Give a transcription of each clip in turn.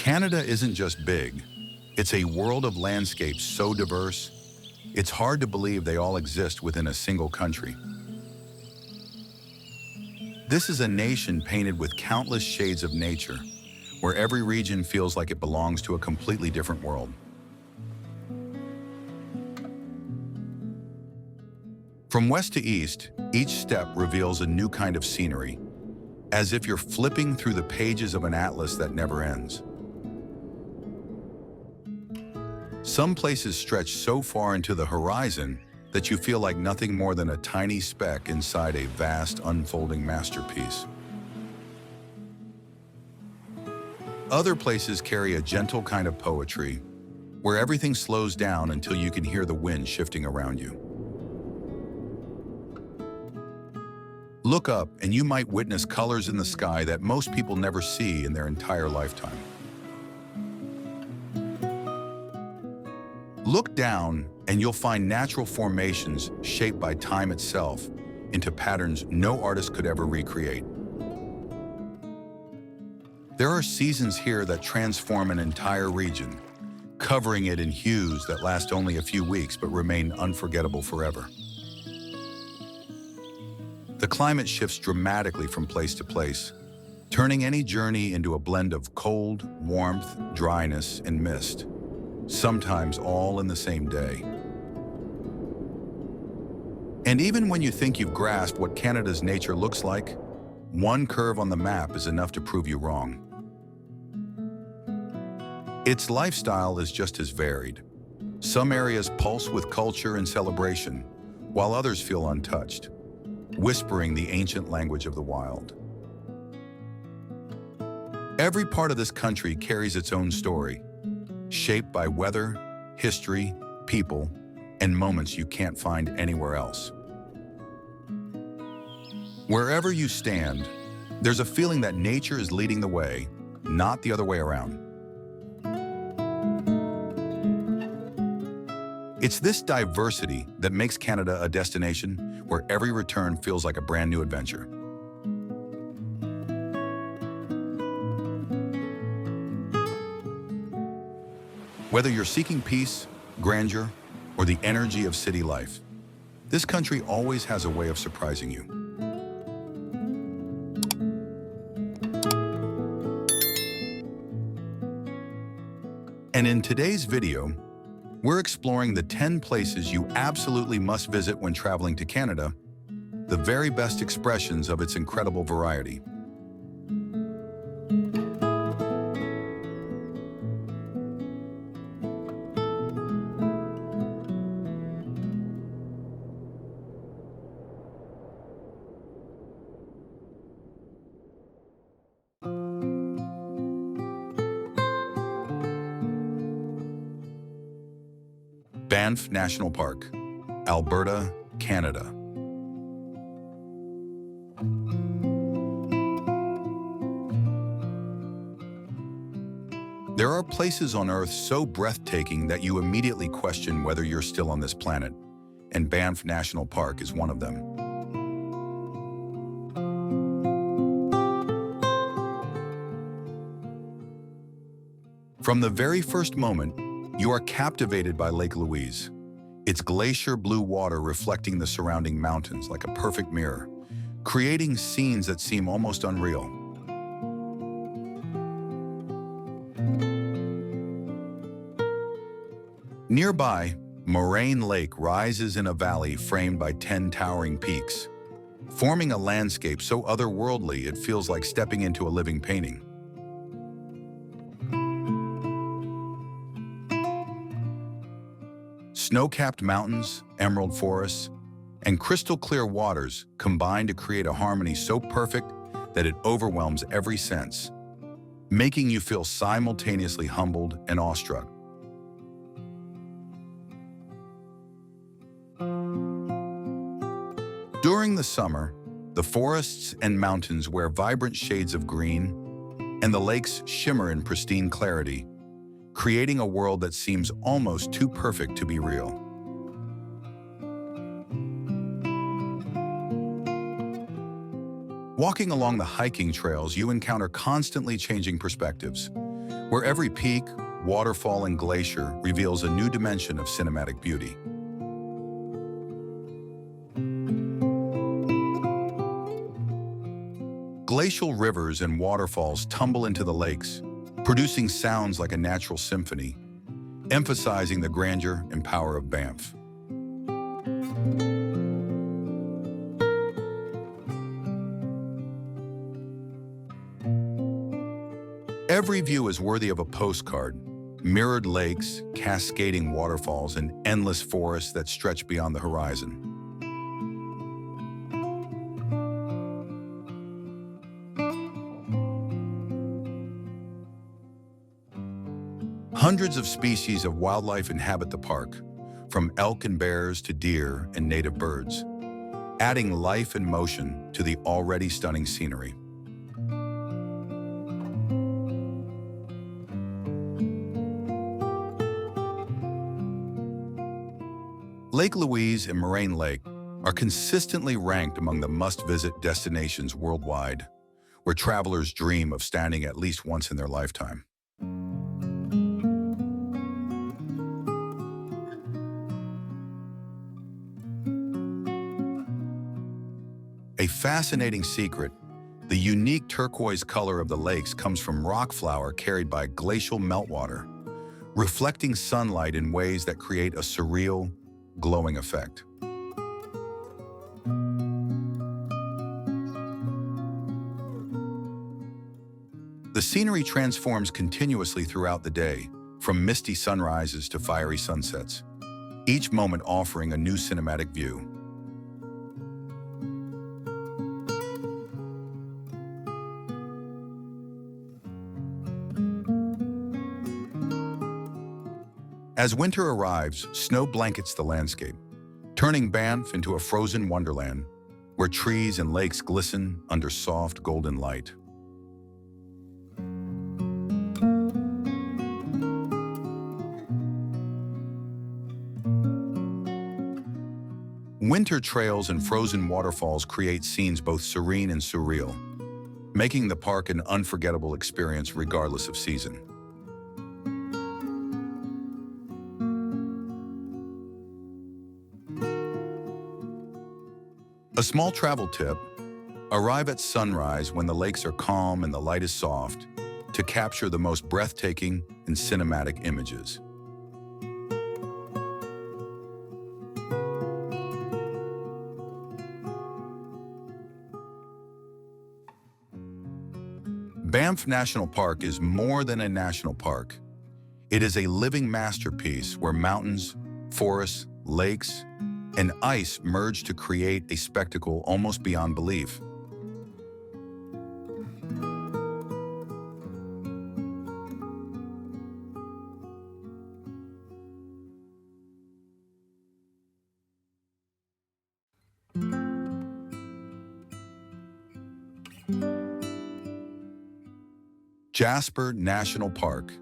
Canada isn't just big, it's a world of landscapes so diverse, it's hard to believe they all exist within a single country. This is a nation painted with countless shades of nature, where every region feels like it belongs to a completely different world. From west to east, each step reveals a new kind of scenery, as if you're flipping through the pages of an atlas that never ends. Some places stretch so far into the horizon that you feel like nothing more than a tiny speck inside a vast, unfolding masterpiece. Other places carry a gentle kind of poetry, where everything slows down until you can hear the wind shifting around you. Look up and you might witness colors in the sky that most people never see in their entire lifetime. Look down and you'll find natural formations shaped by time itself into patterns no artist could ever recreate. There are seasons here that transform an entire region, covering it in hues that last only a few weeks but remain unforgettable forever. The climate shifts dramatically from place to place, turning any journey into a blend of cold, warmth, dryness, and mist, sometimes all in the same day. And even when you think you've grasped what Canada's nature looks like, one curve on the map is enough to prove you wrong. Its lifestyle is just as varied. Some areas pulse with culture and celebration, while others feel untouched, whispering the ancient language of the wild. Every part of this country carries its own story, shaped by weather, history, people, and moments you can't find anywhere else. Wherever you stand, there's a feeling that nature is leading the way, not the other way around. It's this diversity that makes Canada a destination where every return feels like a brand new adventure. Whether you're seeking peace, grandeur, or the energy of city life, this country always has a way of surprising you. And in today's video, we're exploring the 10 places you absolutely must visit when traveling to Canada, the very best expressions of its incredible variety. Banff National Park, Alberta, Canada. There are places on Earth so breathtaking that you immediately question whether you're still on this planet, and Banff National Park is one of them. From the very first moment, you are captivated by Lake Louise, its glacier blue water reflecting the surrounding mountains like a perfect mirror, creating scenes that seem almost unreal. Nearby, Morne Lake rises in a valley framed by 10 towering peaks, forming a landscape so otherworldly it feels like stepping into a living painting. Snow-capped mountains, emerald forests, and crystal-clear waters combine to create a harmony so perfect that it overwhelms every sense, making you feel simultaneously humbled and awestruck. During the summer, the forests and mountains wear vibrant shades of green, and the lakes shimmer in pristine clarity, creating a world that seems almost too perfect to be real. Walking along the hiking trails, you encounter constantly changing perspectives, where every peak, waterfall, and glacier reveals a new dimension of cinematic beauty. Glacial rivers and waterfalls tumble into the lakes, producing sounds like a natural symphony, emphasizing the grandeur and power of Banff. Every view is worthy of a postcard: mirrored lakes, cascading waterfalls, and endless forests that stretch beyond the horizon. Hundreds of species of wildlife inhabit the park, from elk and bears to deer and native birds, adding life and motion to the already stunning scenery. Lake Louise and Moraine Lake are consistently ranked among the must-visit destinations worldwide, where travelers dream of standing at least once in their lifetime. A fascinating secret: the unique turquoise color of the lakes comes from rock flour carried by glacial meltwater, reflecting sunlight in ways that create a surreal, glowing effect. The scenery transforms continuously throughout the day, from misty sunrises to fiery sunsets, each moment offering a new cinematic view. As winter arrives, snow blankets the landscape, turning Banff into a frozen wonderland where trees and lakes glisten under soft golden light. Winter trails and frozen waterfalls create scenes both serene and surreal, making the park an unforgettable experience regardless of season. A small travel tip: arrive at sunrise when the lakes are calm and the light is soft to capture the most breathtaking and cinematic images. Banff National Park is more than a national park. It is a living masterpiece where mountains, forests, lakes, and ice merge to create a spectacle almost beyond belief. Jasper National Park,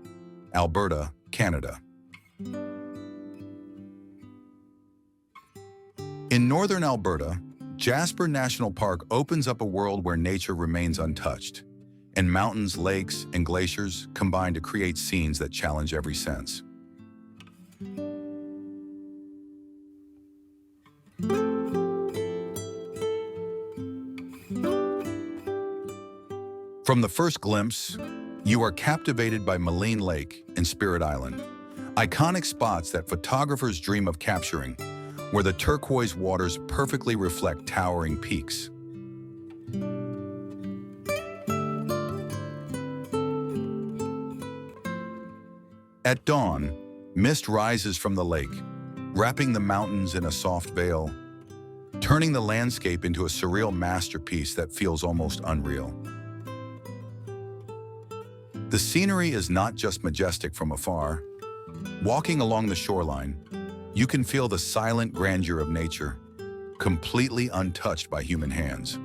Alberta, Canada. In northern Alberta, Jasper National Park opens up a world where nature remains untouched, and mountains, lakes, and glaciers combine to create scenes that challenge every sense. From the first glimpse, you are captivated by Maligne Lake and Spirit Island, iconic spots that photographers dream of capturing, where the turquoise waters perfectly reflect towering peaks. At dawn, mist rises from the lake, wrapping the mountains in a soft veil, turning the landscape into a surreal masterpiece that feels almost unreal. The scenery is not just majestic from afar. Walking along the shoreline, you can feel the silent grandeur of nature, completely untouched by human hands.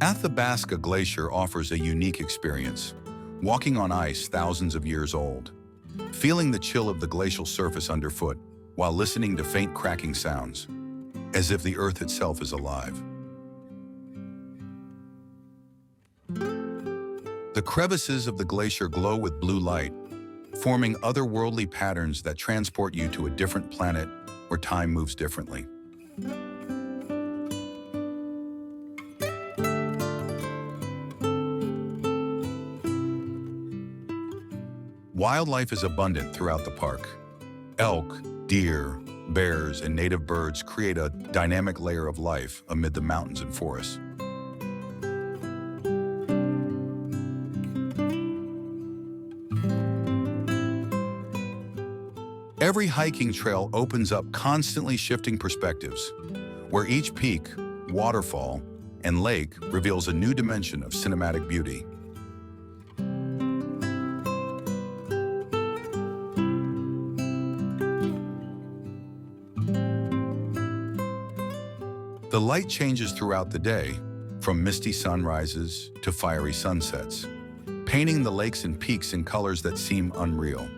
Athabasca Glacier offers a unique experience, walking on ice thousands of years old, feeling the chill of the glacial surface underfoot, while listening to faint cracking sounds, as if the earth itself is alive. The crevices of the glacier glow with blue light, forming otherworldly patterns that transport you to a different planet where time moves differently. Wildlife is abundant throughout the park. Elk, deer, bears, and native birds create a dynamic layer of life amid the mountains and forests. Every hiking trail opens up constantly shifting perspectives, where each peak, waterfall, and lake reveals a new dimension of cinematic beauty. The light changes throughout the day, from misty sunrises to fiery sunsets, painting the lakes and peaks in colors that seem unreal.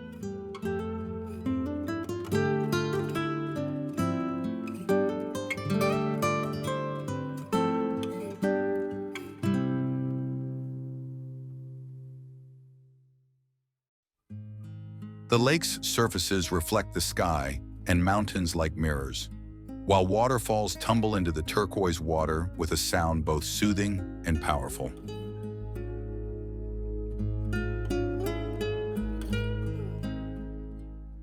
The lake's surfaces reflect the sky and mountains like mirrors, while waterfalls tumble into the turquoise water with a sound both soothing and powerful.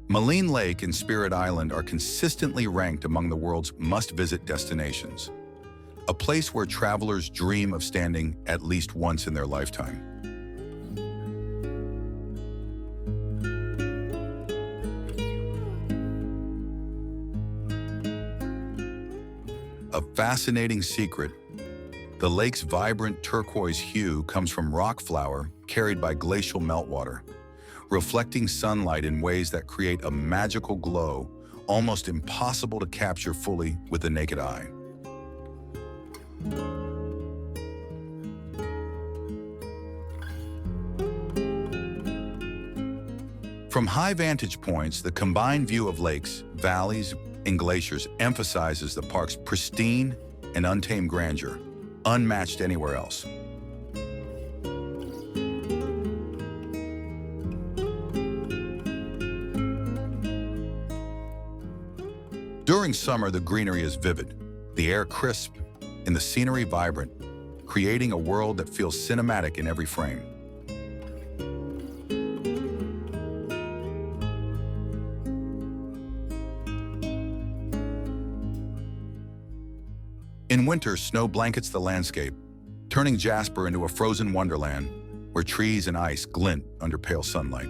Maligne Lake and Spirit Island are consistently ranked among the world's must-visit destinations, a place where travelers dream of standing at least once in their lifetime. A fascinating secret, the lake's vibrant turquoise hue comes from rock flour carried by glacial meltwater, reflecting sunlight in ways that create a magical glow almost impossible to capture fully with the naked eye. From high vantage points, the combined view of lakes, valleys, and glaciers emphasizes the park's pristine and untamed grandeur, unmatched anywhere else. During summer, the greenery is vivid, the air crisp, and the scenery vibrant, creating a world that feels cinematic in every frame. In winter, snow blankets the landscape, turning Jasper into a frozen wonderland where trees and ice glint under pale sunlight.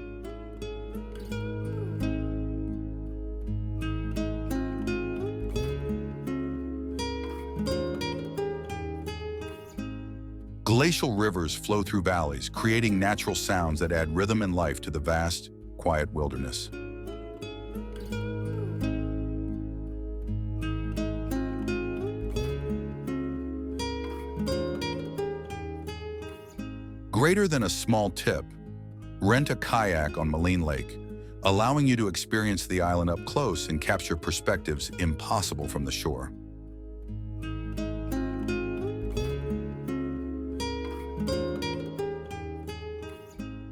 Glacial rivers flow through valleys, creating natural sounds that add rhythm and life to the vast, quiet wilderness. Greater than a small tip, rent a kayak on Maligne Lake, allowing you to experience the island up close and capture perspectives impossible from the shore.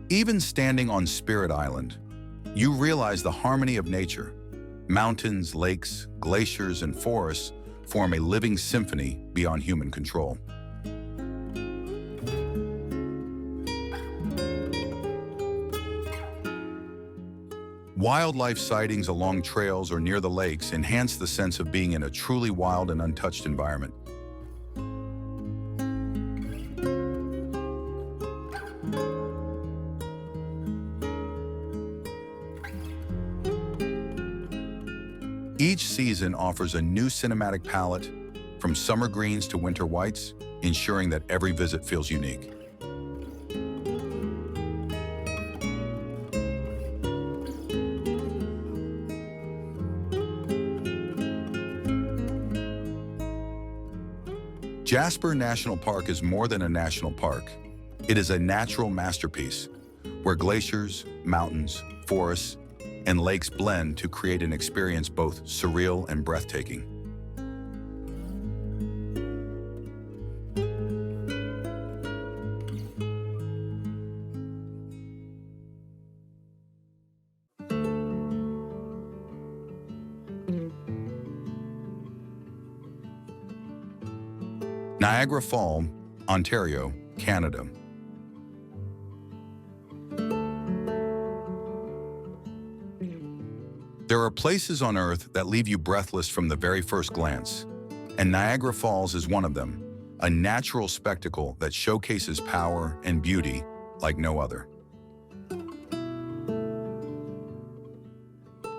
Even standing on Spirit Island, you realize the harmony of nature. Mountains, lakes, glaciers, and forests form a living symphony beyond human control. Wildlife sightings along trails or near the lakes enhance the sense of being in a truly wild and untouched environment. Each season offers a new cinematic palette, from summer greens to winter whites, ensuring that every visit feels unique. Jasper National Park is more than a national park. It is a natural masterpiece where glaciers, mountains, forests, and lakes blend to create an experience both surreal and breathtaking. Niagara Falls, Ontario, Canada. There are places on Earth that leave you breathless from the very first glance, and Niagara Falls is one of them, a natural spectacle that showcases power and beauty like no other.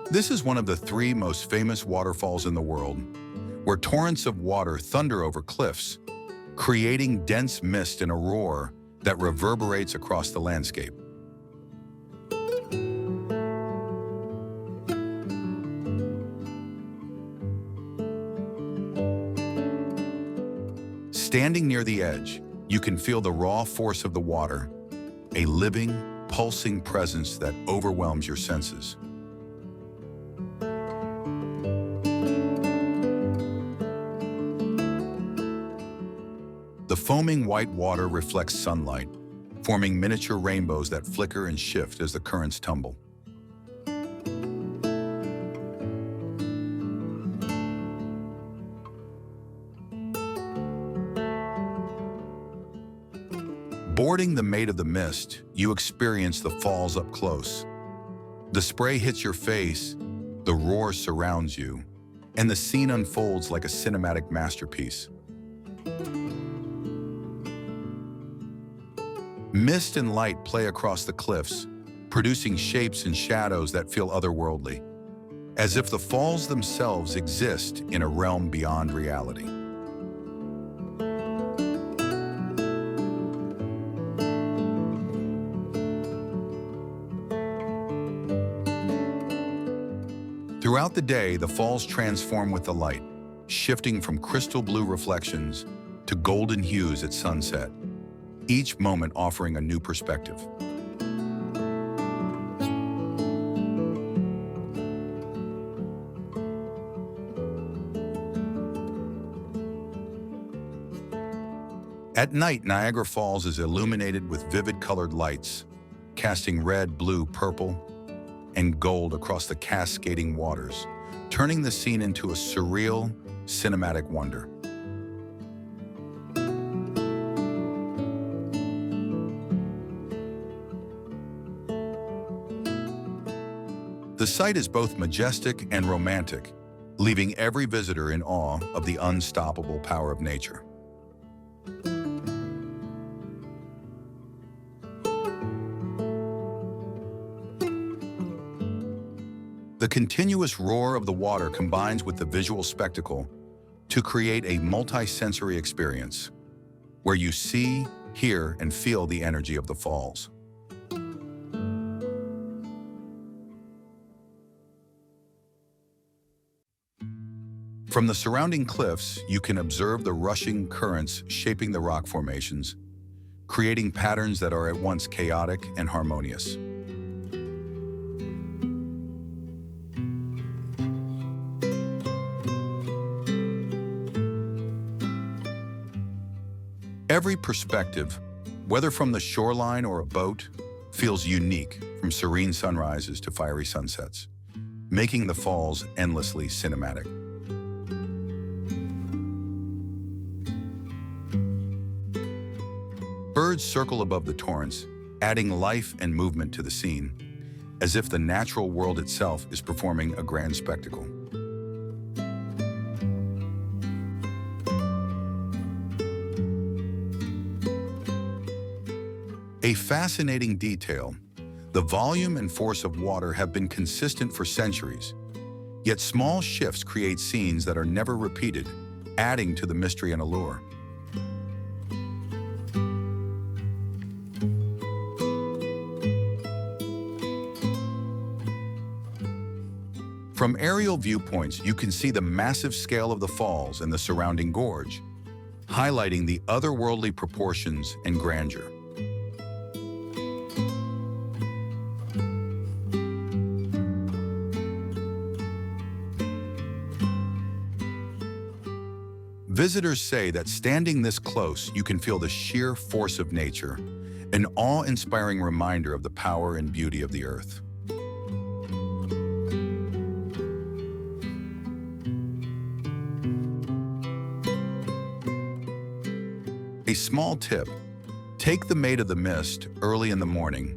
This is one of the 3 most famous waterfalls in the world, where torrents of water thunder over cliffs, creating dense mist and a roar that reverberates across the landscape. Standing near the edge, you can feel the raw force of the water, a living, pulsing presence that overwhelms your senses. The foaming white water reflects sunlight, forming miniature rainbows that flicker and shift as the currents tumble. Boarding the Maid of the Mist, you experience the falls up close. The spray hits your face, the roar surrounds you, and the scene unfolds like a cinematic masterpiece. Mist and light play across the cliffs, producing shapes and shadows that feel otherworldly, as if the falls themselves exist in a realm beyond reality. Throughout the day, the falls transform with the light, shifting from crystal blue reflections to golden hues at sunset, each moment offering a new perspective. At night, Niagara Falls is illuminated with vivid colored lights, casting red, blue, purple, and gold across the cascading waters, turning the scene into a surreal, cinematic wonder. The sight is both majestic and romantic, leaving every visitor in awe of the unstoppable power of nature. The continuous roar of the water combines with the visual spectacle to create a multi-sensory experience, where you see, hear, and feel the energy of the falls. From the surrounding cliffs, you can observe the rushing currents shaping the rock formations, creating patterns that are at once chaotic and harmonious. Every perspective, whether from the shoreline or a boat, feels unique, from serene sunrises to fiery sunsets, making the falls endlessly cinematic. Birds circle above the torrents, adding life and movement to the scene, as if the natural world itself is performing a grand spectacle. A fascinating detail, the volume and force of water have been consistent for centuries, yet small shifts create scenes that are never repeated, adding to the mystery and allure. From aerial viewpoints, you can see the massive scale of the falls and the surrounding gorge, highlighting the otherworldly proportions and grandeur. Visitors say that standing this close, you can feel the sheer force of nature, an awe-inspiring reminder of the power and beauty of the earth. A small tip: take the Maid of the Mist early in the morning,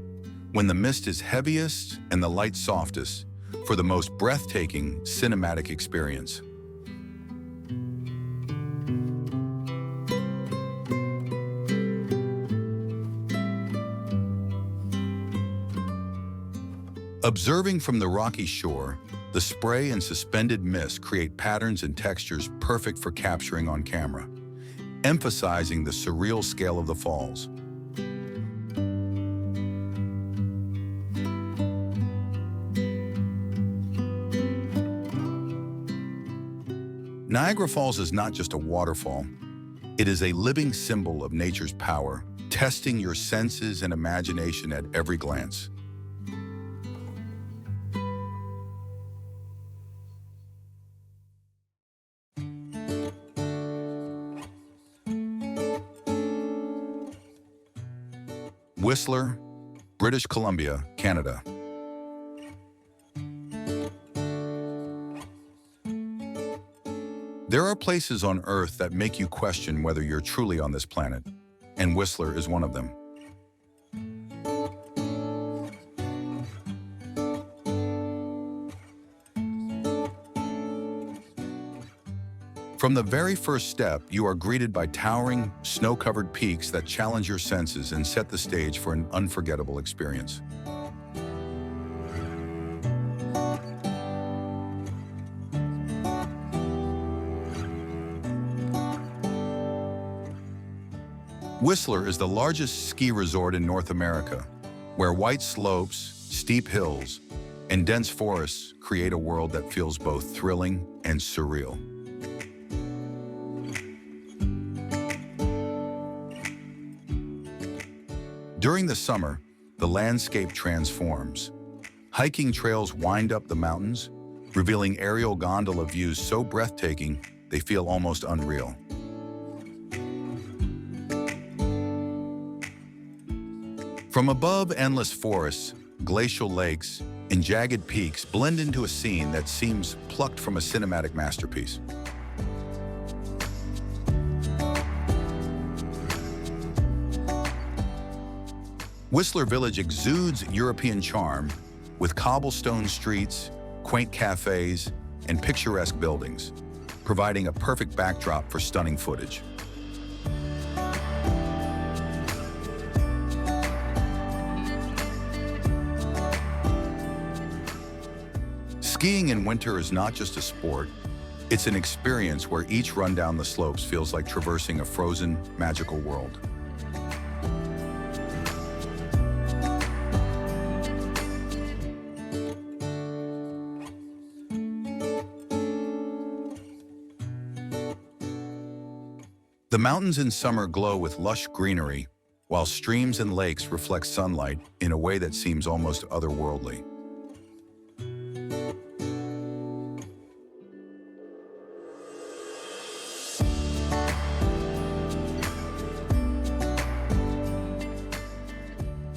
when the mist is heaviest and the light softest, for the most breathtaking cinematic experience. Observing from the rocky shore, the spray and suspended mist create patterns and textures perfect for capturing on camera, emphasizing the surreal scale of the falls. Niagara Falls is not just a waterfall. It is a living symbol of nature's power, testing your senses and imagination at every glance. Whistler, British Columbia, Canada. There are places on Earth that make you question whether you're truly on this planet, and Whistler is one of them. From the very first step, you are greeted by towering, snow-covered peaks that challenge your senses and set the stage for an unforgettable experience. Whistler is the largest ski resort in North America, where white slopes, steep hills, and dense forests create a world that feels both thrilling and surreal. During the summer, the landscape transforms. Hiking trails wind up the mountains, revealing aerial gondola views so breathtaking they feel almost unreal. From above, endless forests, glacial lakes, and jagged peaks blend into a scene that seems plucked from a cinematic masterpiece. Whistler Village exudes European charm, with cobblestone streets, quaint cafes, and picturesque buildings, providing a perfect backdrop for stunning footage. Skiing in winter is not just a sport, it's an experience where each run down the slopes feels like traversing a frozen, magical world. The mountains in summer glow with lush greenery, while streams and lakes reflect sunlight in a way that seems almost otherworldly.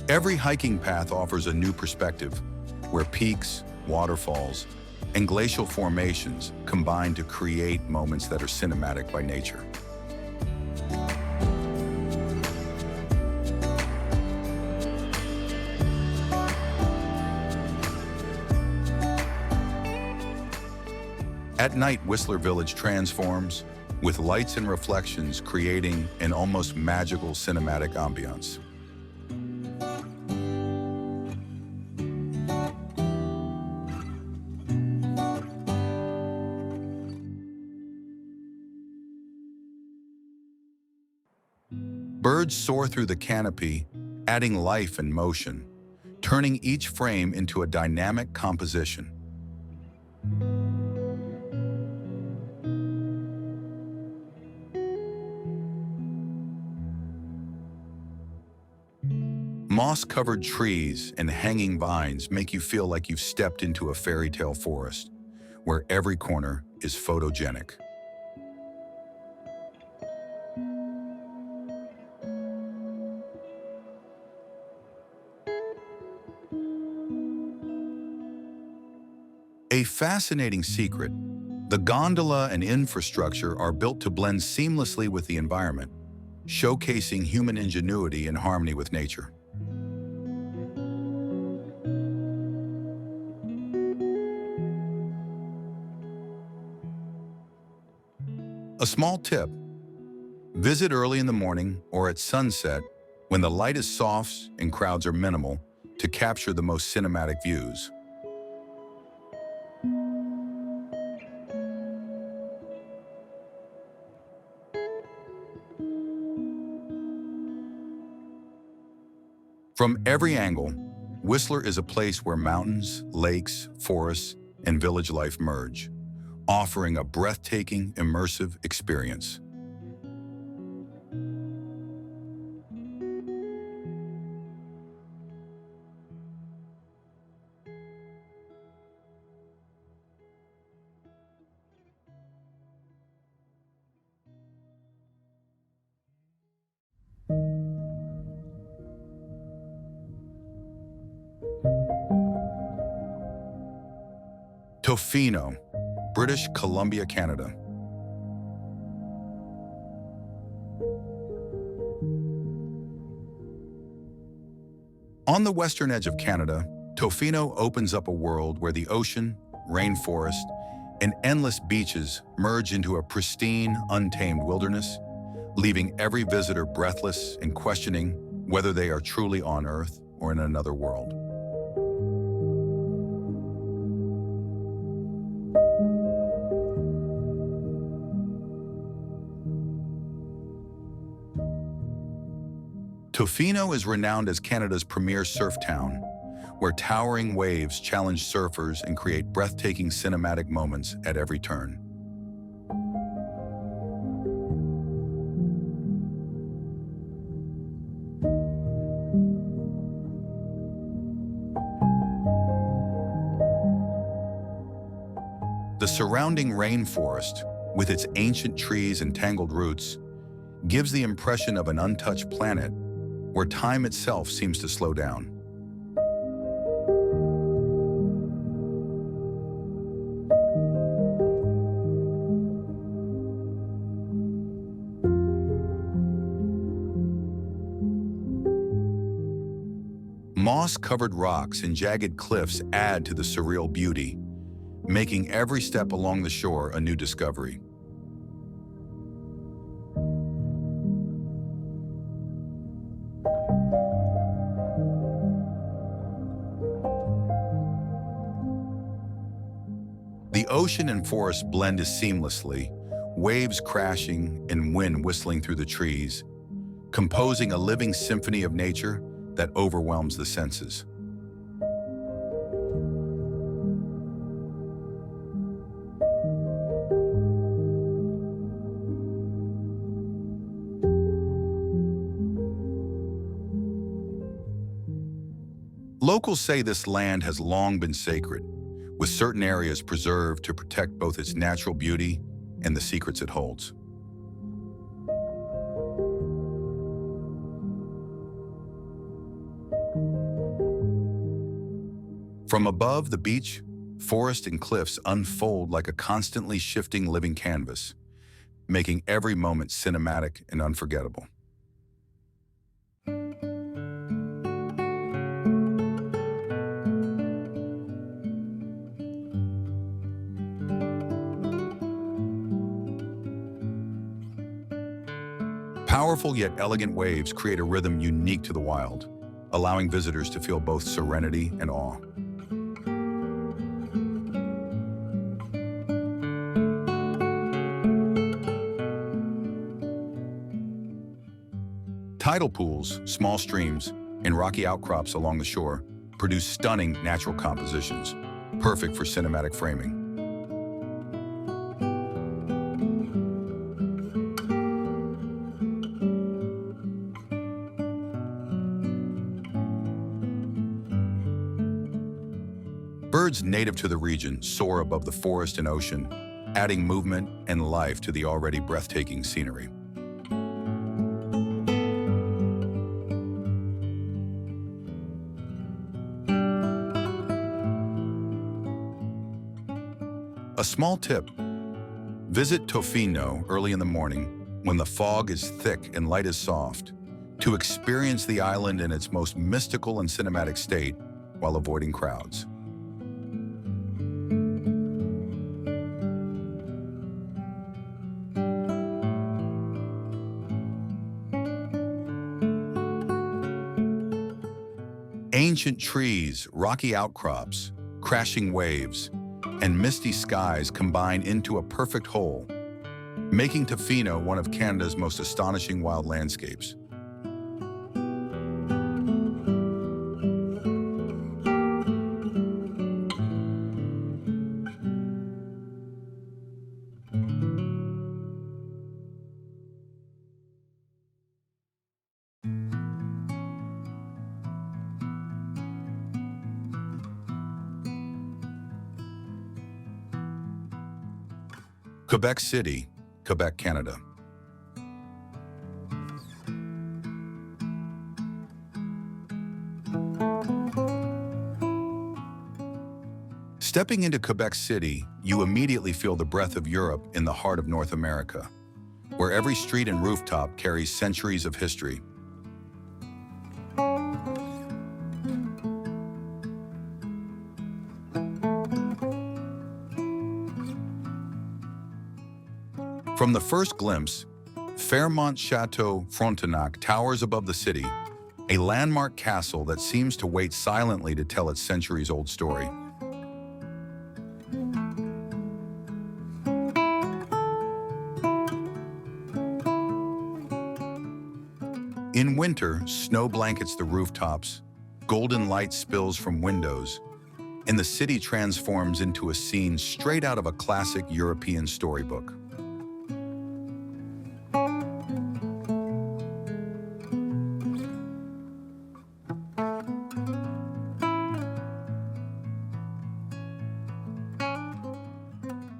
Every hiking path offers a new perspective, where peaks, waterfalls, and glacial formations combine to create moments that are cinematic by nature. At night, Whistler Village transforms, with lights and reflections creating an almost magical cinematic ambiance. Birds soar through the canopy, adding life and motion, turning each frame into a dynamic composition. Moss-covered trees and hanging vines make you feel like you've stepped into a fairy tale forest, where every corner is photogenic. A fascinating secret: the gondola and infrastructure are built to blend seamlessly with the environment, showcasing human ingenuity and harmony with nature. A small tip: visit early in the morning or at sunset when the light is soft and crowds are minimal to capture the most cinematic views. From every angle, Whistler is a place where mountains, lakes, forests, and village life merge, offering a breathtaking, immersive experience. Tofino, British Columbia, Canada. On the western edge of Canada, Tofino opens up a world where the ocean, rainforest, and endless beaches merge into a pristine, untamed wilderness, leaving every visitor breathless and questioning whether they are truly on Earth or in another world. Tofino is renowned as Canada's premier surf town, where towering waves challenge surfers and create breathtaking cinematic moments at every turn. The surrounding rainforest, with its ancient trees and tangled roots, gives the impression of an untouched planet where time itself seems to slow down. Moss-covered rocks and jagged cliffs add to the surreal beauty, making every step along the shore a new discovery. The ocean and forest blend seamlessly, waves crashing and wind whistling through the trees, composing a living symphony of nature that overwhelms the senses. Locals say this land has long been sacred, with certain areas preserved to protect both its natural beauty and the secrets it holds. From above, the beach, forest, and cliffs unfold like a constantly shifting living canvas, making every moment cinematic and unforgettable. Powerful yet elegant waves create a rhythm unique to the wild, allowing visitors to feel both serenity and awe. Tidal pools, small streams, and rocky outcrops along the shore produce stunning natural compositions, perfect for cinematic framing. Birds native to the region soar above the forest and ocean, adding movement and life to the already breathtaking scenery. small tip: visit Tofino early in the morning when the fog is thick and light is soft to experience the island in its most mystical and cinematic state while avoiding crowds. Ancient trees, rocky outcrops, crashing waves, and misty skies combine into a perfect whole, making Tofino one of Canada's most astonishing wild landscapes. Quebec City, Quebec, Canada. Stepping into Quebec City, you immediately feel the breath of Europe in the heart of North America, where every street and rooftop carries centuries of history. From the first glimpse, Fairmont Chateau Frontenac towers above the city, a landmark castle that seems to wait silently to tell its centuries-old story. In winter, snow blankets the rooftops, golden light spills from windows, and the city transforms into a scene straight out of a classic European storybook.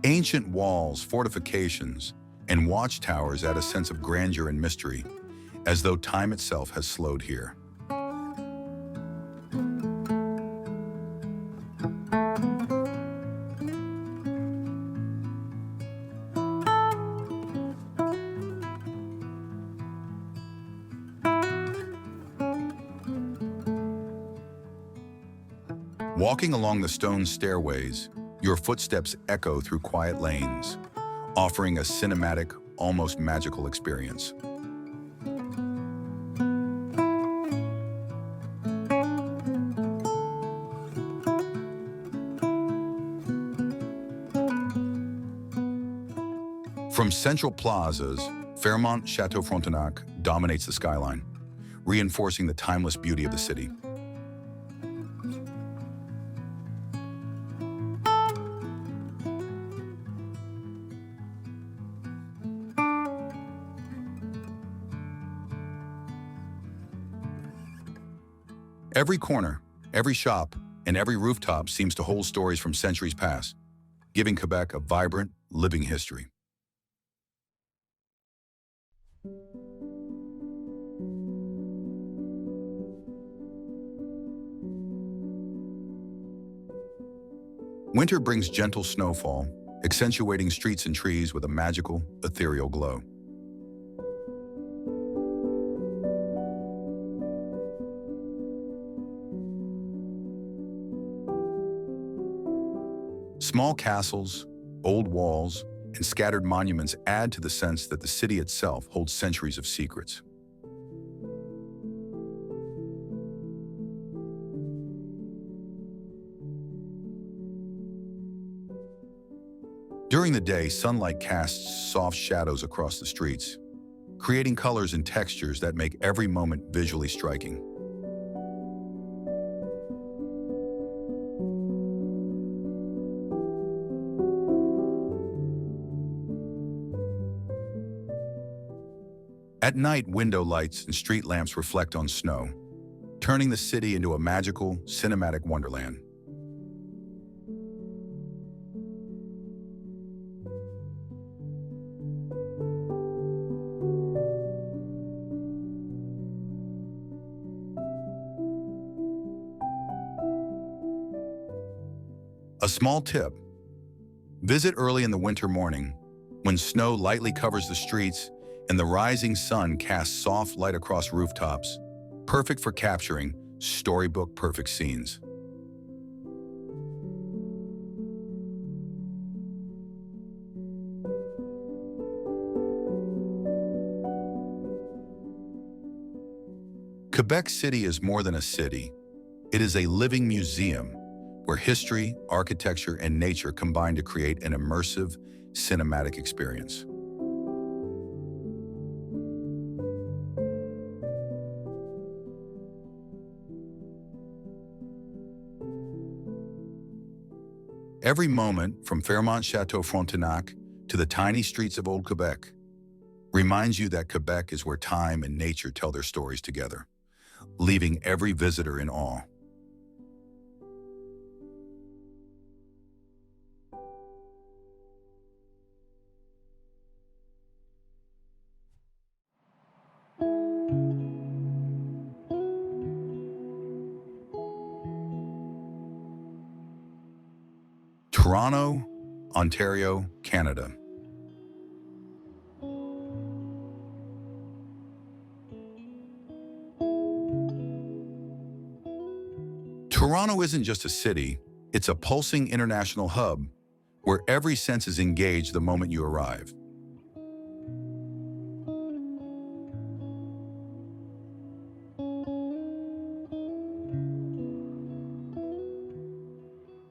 Ancient walls, fortifications, and watchtowers add a sense of grandeur and mystery, as though time itself has slowed here. Walking along the stone stairways, your footsteps echo through quiet lanes, offering a cinematic, almost magical experience. From central plazas, Fairmont Chateau Frontenac dominates the skyline, reinforcing the timeless beauty of the city. Every corner, every shop, and every rooftop seems to hold stories from centuries past, giving Quebec a vibrant, living history. Winter brings gentle snowfall, accentuating streets and trees with a magical, ethereal glow. Small castles, old walls, and scattered monuments add to the sense that the city itself holds centuries of secrets. During the day, sunlight casts soft shadows across the streets, creating colors and textures that make every moment visually striking. At night, window lights and street lamps reflect on snow, turning the city into a magical, cinematic wonderland. A small tip: Visit early in the winter morning, when snow lightly covers the streets and the rising sun casts soft light across rooftops, perfect for capturing storybook-perfect scenes. Quebec City is more than a city. It is a living museum where history, architecture, and nature combine to create an immersive, cinematic experience. Every moment, from Fairmont Chateau Frontenac to the tiny streets of Old Quebec, reminds you that Quebec is where time and nature tell their stories together, leaving every visitor in awe. Toronto, Ontario, Canada. Toronto isn't just a city, it's a pulsing international hub where every sense is engaged the moment you arrive.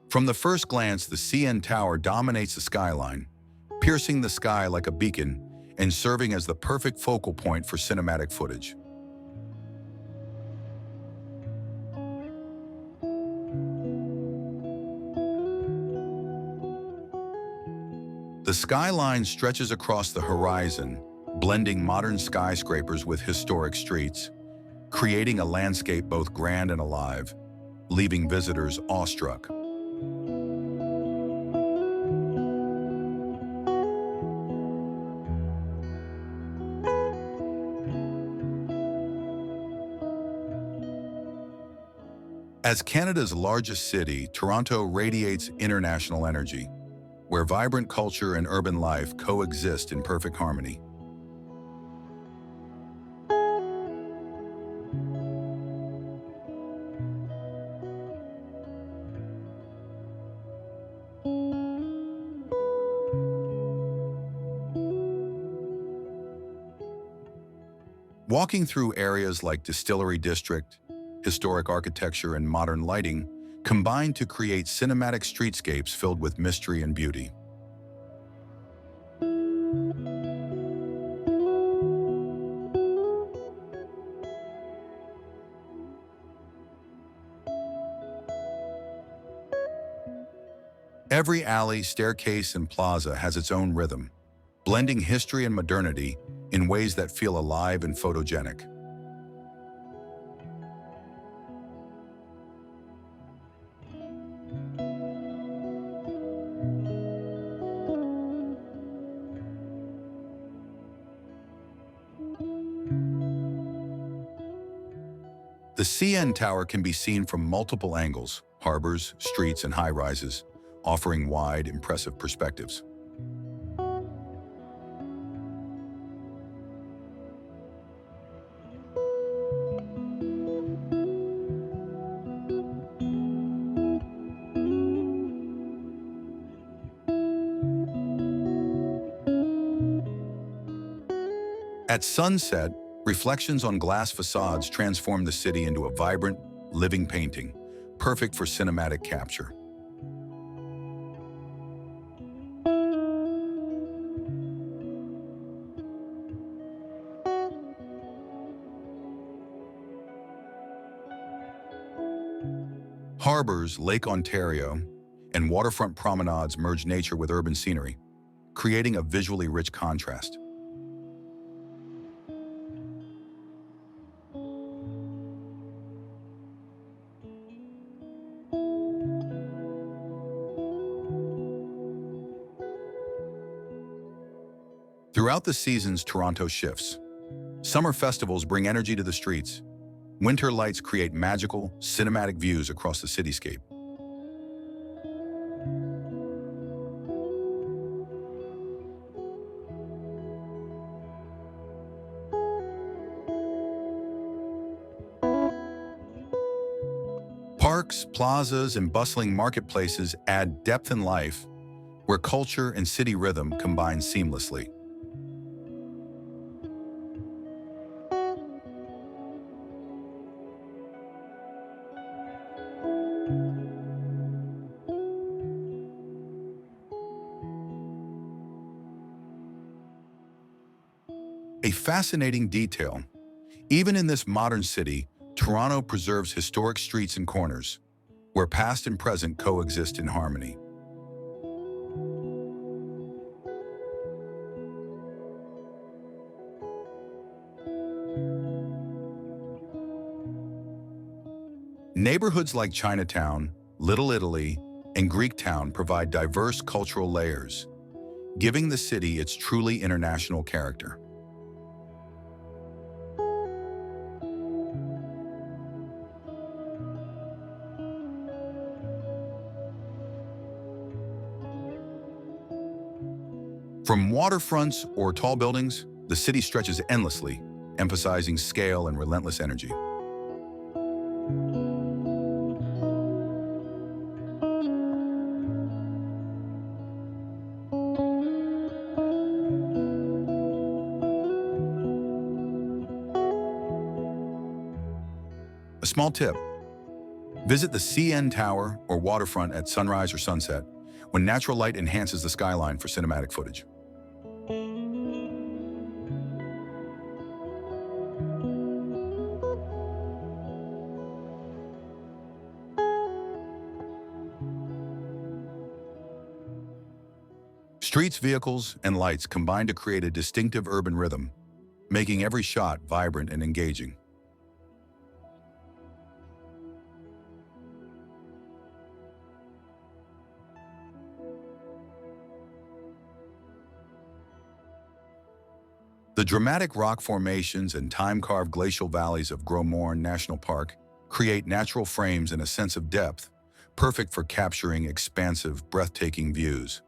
From the first glance, the CN Tower dominates the skyline, piercing the sky like a beacon and serving as the perfect focal point for cinematic footage. The skyline stretches across the horizon, blending modern skyscrapers with historic streets, creating a landscape both grand and alive, leaving visitors awestruck. As Canada's largest city, Toronto radiates international energy, where vibrant culture and urban life coexist in perfect harmony. Walking through areas like Distillery District, historic architecture, and modern lighting combine to create cinematic streetscapes filled with mystery and beauty. Every alley, staircase, and plaza has its own rhythm, blending history and modernity in ways that feel alive and photogenic. The CN Tower can be seen from multiple angles: harbors, streets, and high-rises, offering wide, impressive perspectives. At sunset, reflections on glass facades transform the city into a vibrant, living painting, perfect for cinematic capture. Harbors, Lake Ontario, and waterfront promenades merge nature with urban scenery, creating a visually rich contrast. Throughout the seasons, Toronto shifts. Summer festivals bring energy to the streets. Winter lights create magical, cinematic views across the cityscape. parks, plazas, and bustling marketplaces add depth and life, where culture and city rhythm combine seamlessly. A fascinating detail. Even in this modern city, Toronto preserves historic streets and corners, where past and present coexist in harmony. Neighborhoods like Chinatown, Little Italy, and Greektown provide diverse cultural layers, giving the city its truly international character. From waterfronts or tall buildings, the city stretches endlessly, emphasizing scale and relentless energy. A small tip: visit the CN Tower or waterfront at sunrise or sunset, when natural light enhances the skyline for cinematic footage. Streets, vehicles, and lights combine to create a distinctive urban rhythm, making every shot vibrant and engaging. The dramatic rock formations and time-carved glacial valleys of Gros Morne National Park create natural frames and a sense of depth, perfect for capturing expansive, breathtaking views.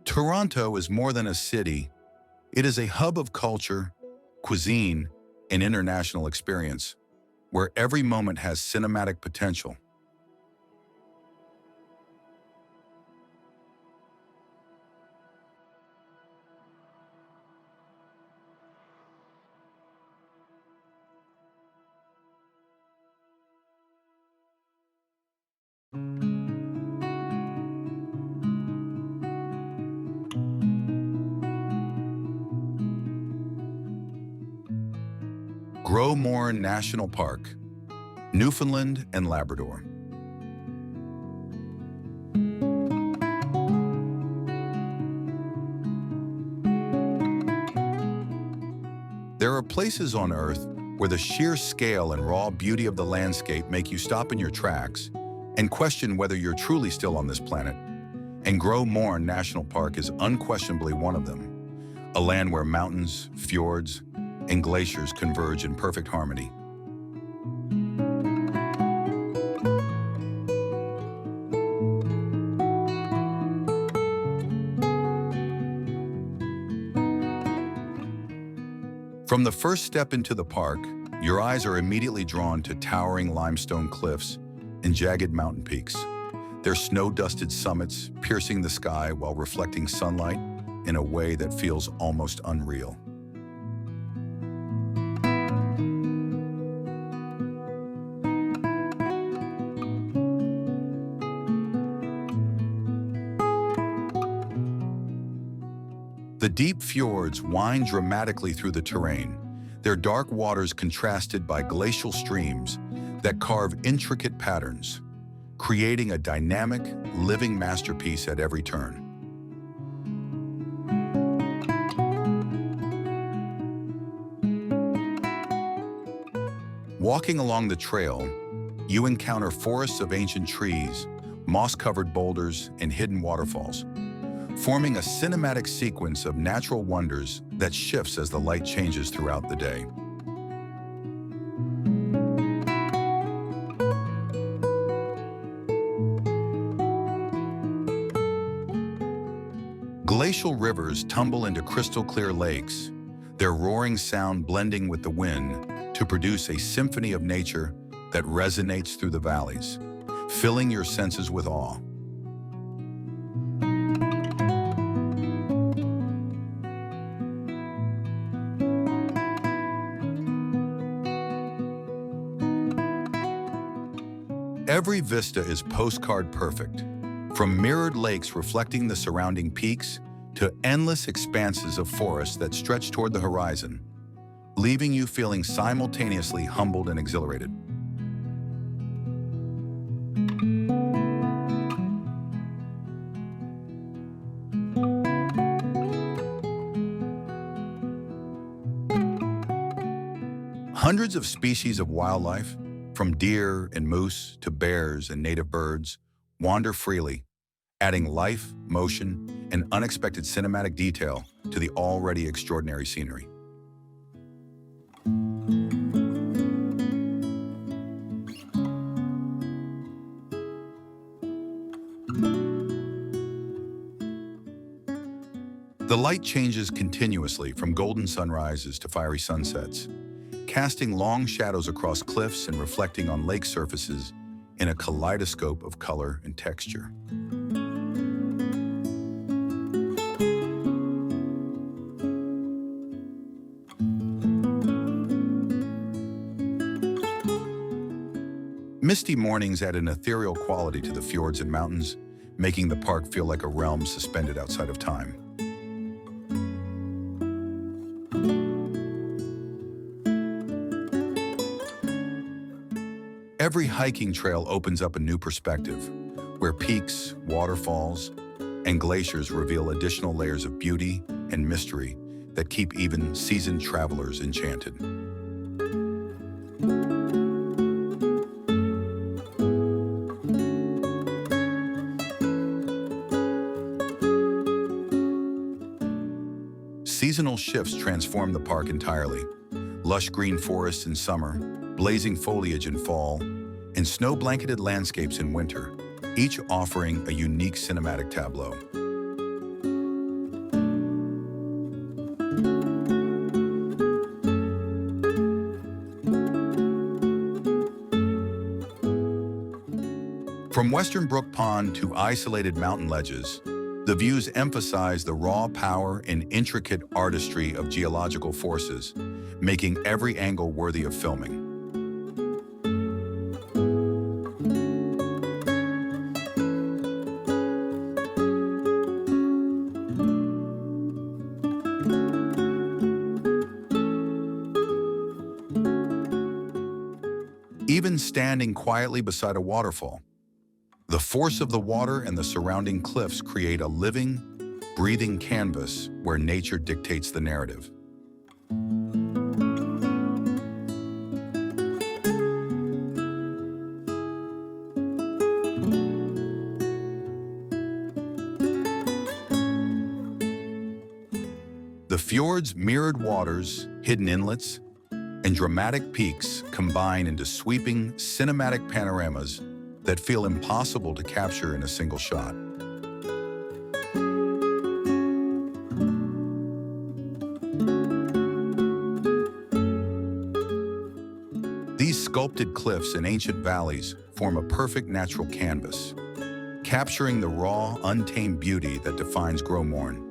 Toronto is more than a city. It is a hub of culture, cuisine, and international experience, where every moment has cinematic potential. Gros Morne National Park, Newfoundland and Labrador. There are places on Earth where the sheer scale and raw beauty of the landscape make you stop in your tracks and question whether you're truly still on this planet. And Gros Morne National Park is unquestionably one of them, a land where mountains, fjords, and glaciers converge in perfect harmony. From the first step into the park, your eyes are immediately drawn to towering limestone cliffs and jagged mountain peaks, their snow-dusted summits piercing the sky while reflecting sunlight in a way that feels almost unreal. The deep fjords wind dramatically through the terrain, their dark waters contrasted by glacial streams that carve intricate patterns, creating a dynamic, living masterpiece at every turn. Walking along the trail, you encounter forests of ancient trees, moss-covered boulders, and hidden waterfalls, forming a cinematic sequence of natural wonders that shifts as the light changes throughout the day. Glacial rivers tumble into crystal-clear lakes, their roaring sound blending with the wind to produce a symphony of nature that resonates through the valleys, filling your senses with awe. Every vista is postcard perfect, from mirrored lakes reflecting the surrounding peaks to endless expanses of forest that stretch toward the horizon, leaving you feeling simultaneously humbled and exhilarated. Hundreds of species of wildlife, from deer and moose to bears and native birds, wander freely, adding life, motion, and unexpected cinematic detail to the already extraordinary scenery. The light changes continuously from golden sunrises to fiery sunsets, casting long shadows across cliffs and reflecting on lake surfaces in a kaleidoscope of color and texture. Misty mornings add an ethereal quality to the fjords and mountains, making the park feel like a realm suspended outside of time. Every hiking trail opens up a new perspective, where peaks, waterfalls, and glaciers reveal additional layers of beauty and mystery that keep even seasoned travelers enchanted. Seasonal shifts transform the park entirely. Lush green forests in summer, blazing foliage in fall, and snow-blanketed landscapes in winter, each offering a unique cinematic tableau. From Western Brook Pond to isolated mountain ledges, the views emphasize the raw power and intricate artistry of geological forces, making every angle worthy of filming. Even standing quietly beside a waterfall, the force of the water and the surrounding cliffs create a living, breathing canvas where nature dictates the narrative. The fjord's mirrored waters, hidden inlets, and dramatic peaks combine into sweeping, cinematic panoramas that feel impossible to capture in a single shot. These sculpted cliffs and ancient valleys form a perfect natural canvas, capturing the raw, untamed beauty that defines Gros Morne.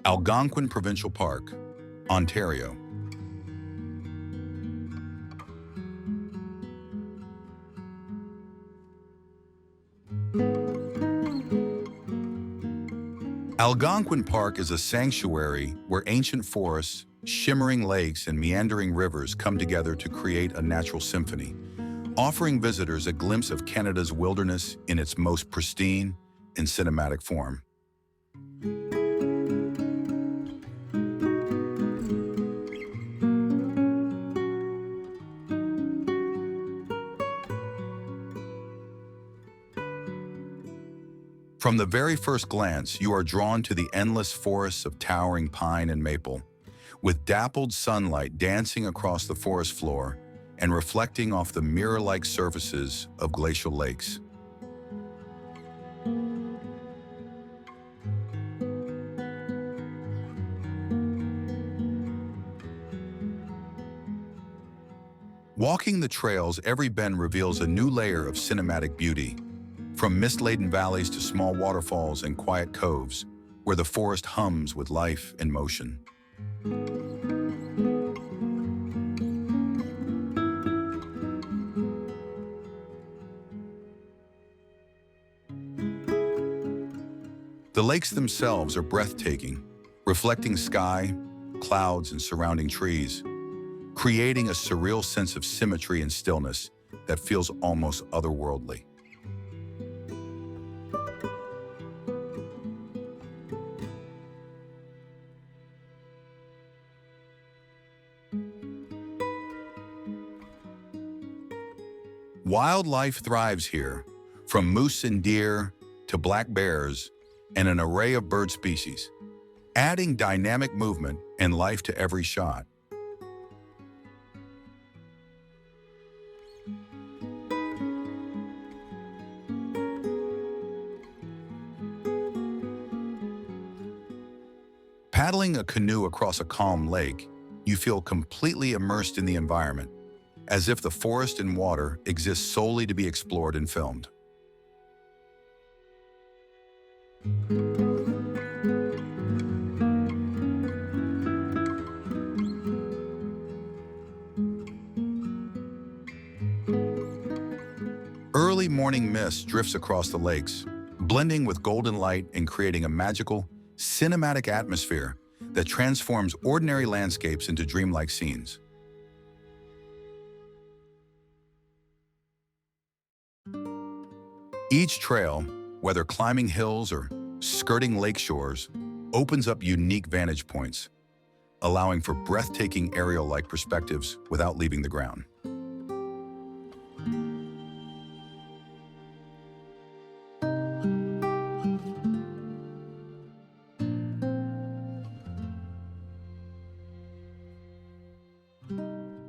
Algonquin Provincial Park, Ontario. Algonquin Park is a sanctuary where ancient forests, shimmering lakes, and meandering rivers come together to create a natural symphony, offering visitors a glimpse of Canada's wilderness in its most pristine and cinematic form. From the very first glance, you are drawn to the endless forests of towering pine and maple, with dappled sunlight dancing across the forest floor and reflecting off the mirror-like surfaces of glacial lakes. Walking the trails, every bend reveals a new layer of cinematic beauty, from mist-laden valleys to small waterfalls and quiet coves, where the forest hums with life and motion. The lakes themselves are breathtaking, reflecting sky, clouds, and surrounding trees, creating a surreal sense of symmetry and stillness that feels almost otherworldly. Wildlife thrives here, from moose and deer to black bears and an array of bird species, adding dynamic movement and life to every shot. Paddling a canoe across a calm lake, you feel completely immersed in the environment, as if the forest and water exist solely to be explored and filmed. Early morning mist drifts across the lakes, blending with golden light and creating a magical, cinematic atmosphere that transforms ordinary landscapes into dreamlike scenes. Each trail, whether climbing hills or skirting lake shores, opens up unique vantage points, allowing for breathtaking aerial-like perspectives without leaving the ground.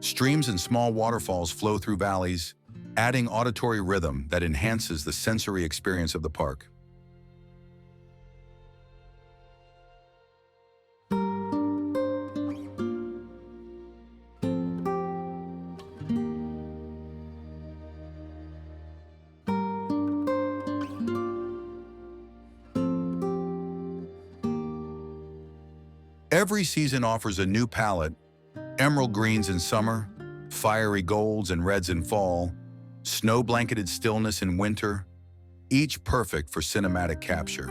Streams and small waterfalls flow through valleys, adding auditory rhythm that enhances the sensory experience of the park. Every season offers a new palette: emerald greens in summer, fiery golds and reds in fall, snow-blanketed stillness in winter, each perfect for cinematic capture.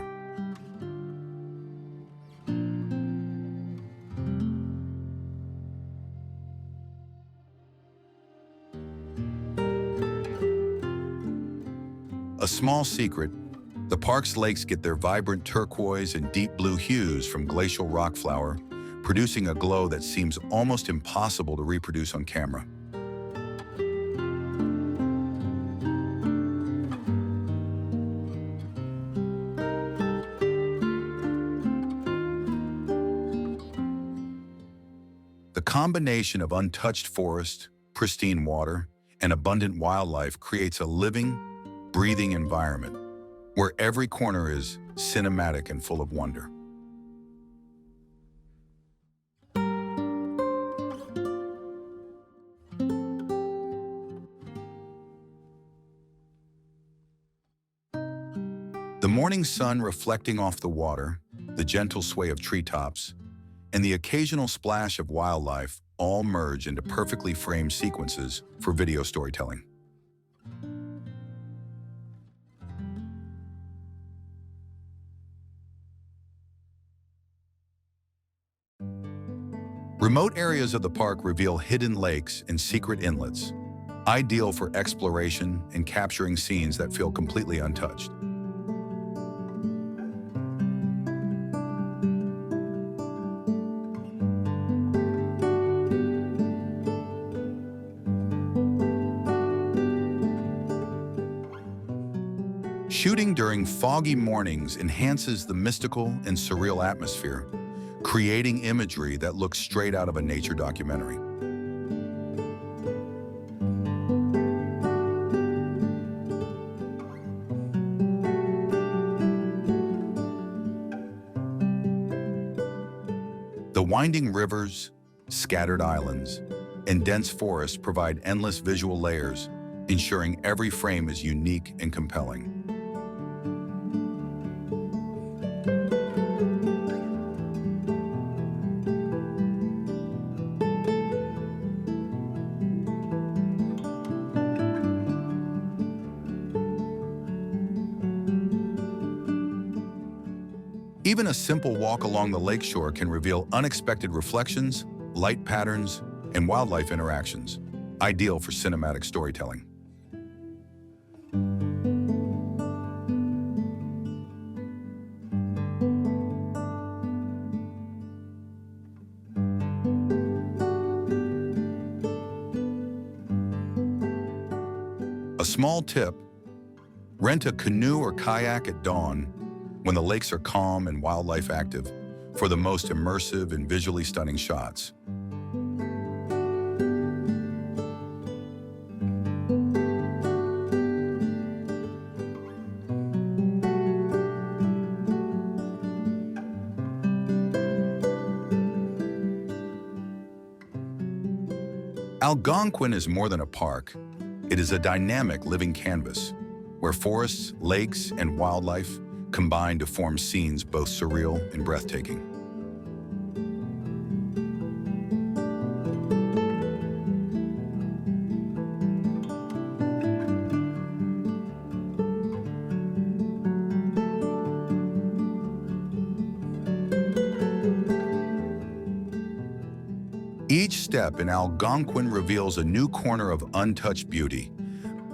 A small secret: the park's lakes get their vibrant turquoise and deep blue hues from glacial rock flour, producing a glow that seems almost impossible to reproduce on camera. The combination of untouched forest, pristine water, and abundant wildlife creates a living, breathing environment where every corner is cinematic and full of wonder. The morning sun reflecting off the water, the gentle sway of treetops, and the occasional splash of wildlife all merge into perfectly framed sequences for video storytelling. Remote areas of the park reveal hidden lakes and secret inlets, ideal for exploration and capturing scenes that feel completely untouched. Shooting during foggy mornings enhances the mystical and surreal atmosphere, creating imagery that looks straight out of a nature documentary. The winding rivers, scattered islands, and dense forests provide endless visual layers, ensuring every frame is unique and compelling. Even a simple walk along the lakeshore can reveal unexpected reflections, light patterns, and wildlife interactions, ideal for cinematic storytelling. A small tip: rent a canoe or kayak at dawn when the lakes are calm and wildlife active for the most immersive and visually stunning shots. Algonquin is more than a park. It is a dynamic living canvas where forests, lakes, and wildlife combine to form scenes both surreal and breathtaking. Each step in Algonquin reveals a new corner of untouched beauty,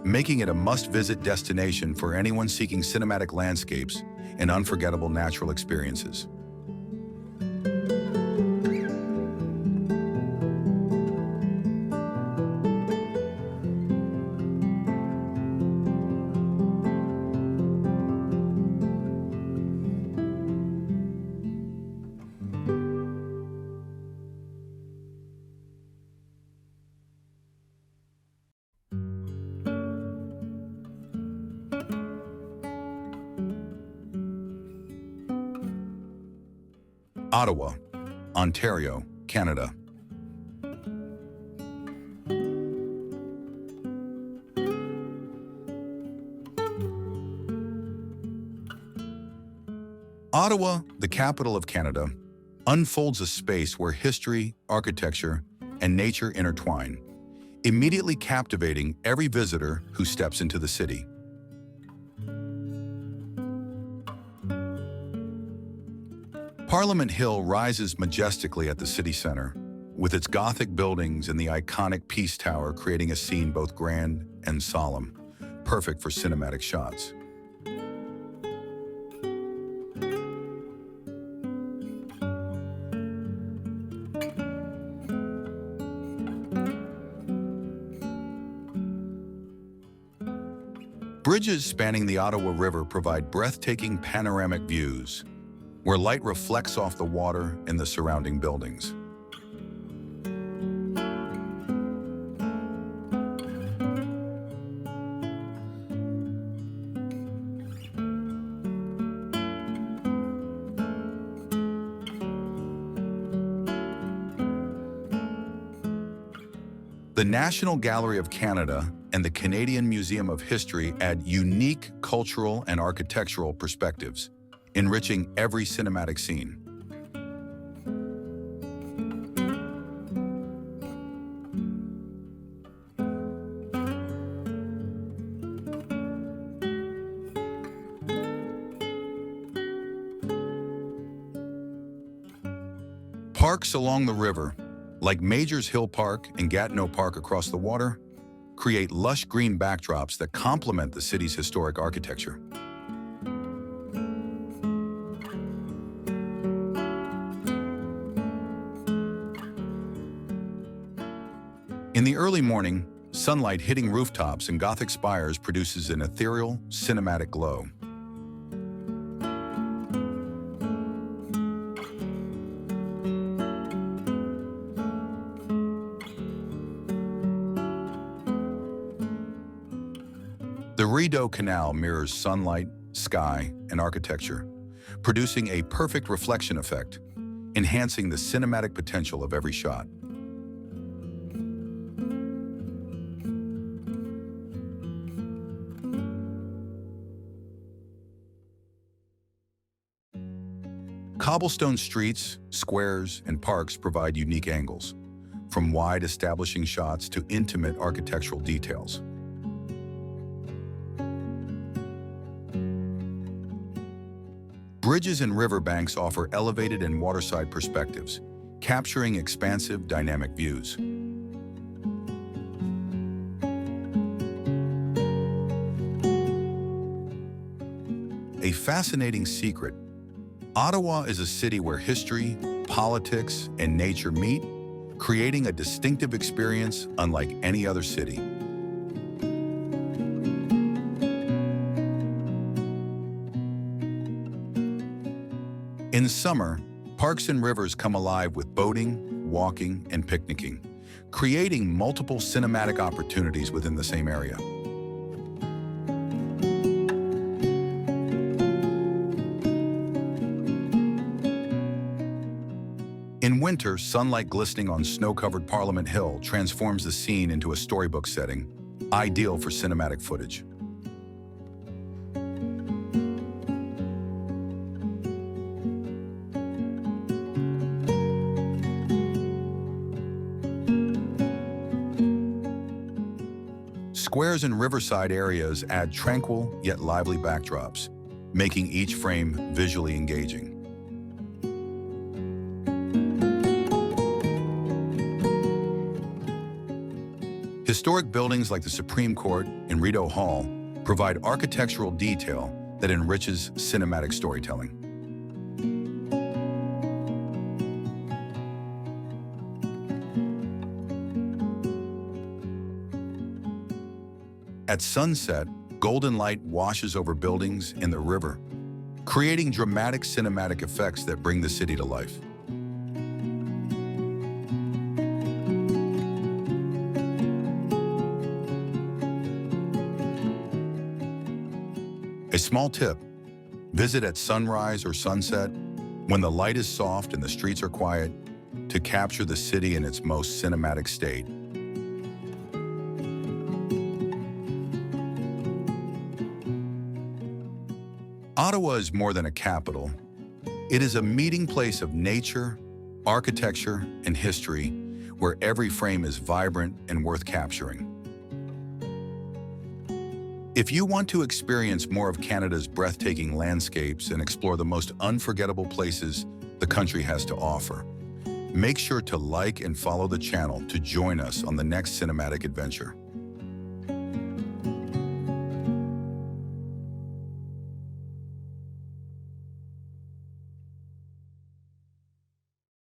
making it a must-visit destination for anyone seeking cinematic landscapes and unforgettable natural experiences. Ottawa, Ontario, Canada. Ottawa, the capital of Canada, unfolds a space where history, architecture, and nature intertwine, immediately captivating every visitor who steps into the city. Parliament Hill rises majestically at the city center, with its Gothic buildings and the iconic Peace Tower creating a scene both grand and solemn, perfect for cinematic shots. Bridges spanning the Ottawa River provide breathtaking panoramic views, where light reflects off the water and the surrounding buildings. The National Gallery of Canada and the Canadian Museum of History add unique cultural and architectural perspectives, enriching every cinematic scene. Parks along the river, like Majors Hill Park and Gatineau Park across the water, create lush green backdrops that complement the city's historic architecture. In the early morning, sunlight hitting rooftops and Gothic spires produces an ethereal, cinematic glow. Rideau Canal mirrors sunlight, sky, and architecture, producing a perfect reflection effect, enhancing the cinematic potential of every shot. Cobblestone streets, squares, and parks provide unique angles, from wide establishing shots to intimate architectural details. Bridges and riverbanks offer elevated and waterside perspectives, capturing expansive, dynamic views. A fascinating secret: Ottawa is a city where history, politics, and nature meet, creating a distinctive experience unlike any other city. In summer, parks and rivers come alive with boating, walking, and picnicking, creating multiple cinematic opportunities within the same area. In winter, sunlight glistening on snow-covered Parliament Hill transforms the scene into a storybook setting, ideal for cinematic footage. Squares and riverside areas add tranquil yet lively backdrops, making each frame visually engaging. Historic buildings like the Supreme Court and Rideau Hall provide architectural detail that enriches cinematic storytelling. At sunset, golden light washes over buildings and the river, creating dramatic cinematic effects that bring the city to life. A small tip: visit at sunrise or sunset, when the light is soft and the streets are quiet, to capture the city in its most cinematic state. Ottawa is more than a capital. It is a meeting place of nature, architecture, and history, where every frame is vibrant and worth capturing. If you want to experience more of Canada's breathtaking landscapes and explore the most unforgettable places the country has to offer, make sure to like and follow the channel to join us on the next cinematic adventure.